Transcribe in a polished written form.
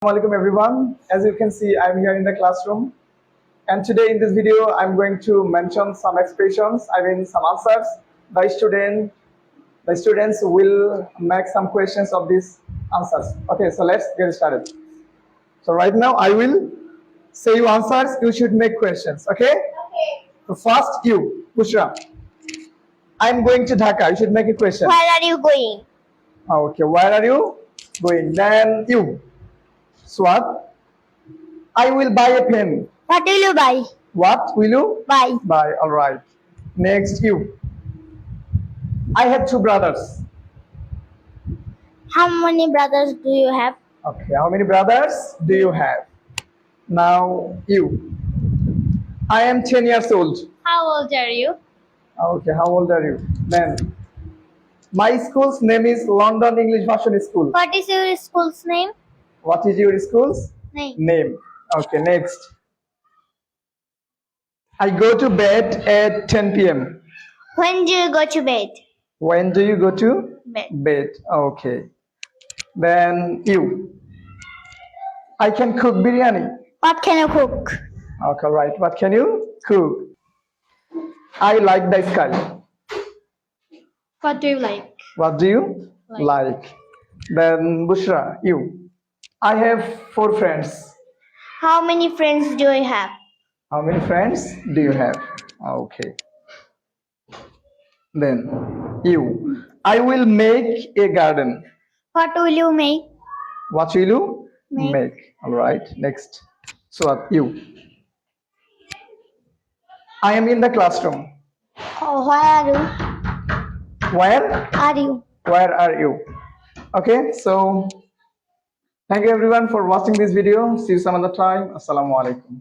Assalamualaikum everyone. As you can see, I'm here in the classroom. And today in this video, I'm going to mention some expressions, some answers. The students will make some questions of these answers. Okay, so let's get started. So right now, I will say you answers. You should make questions. Okay? Okay. So first, you, Bushra. I'm going to Dhaka. You should make a question. Where are you going? Okay, where are you going? Then you, Swat. I will buy a pen. What will you buy? What will you Buy. buy? All right. Next, you. I have two brothers. How many brothers do you have? Okay, how many brothers do you have? Now, you. I am 10 years old. How old are you? Okay, how old are you? Then, my school's name is London English Version School. What is your school's name? What is your school's Name. Okay, next. I go to bed at 10 p.m. When do you go to bed? When do you go to Bed. bed? Okay. Then you. I can cook biryani. What can you cook? Okay, right. What can you cook? I like the sky. What do you like? What do you like? Then Bushra, you. I have 4 friends. How many friends do you have? How many friends do you have? Okay. Then you. I will make a garden. What will you make? What will you Make. All right. Next. So you. I am in the classroom. Oh, where are you? Where? Are you? Where are you? Okay. So thank you everyone for watching this video. See you some other time. Assalamu alaikum.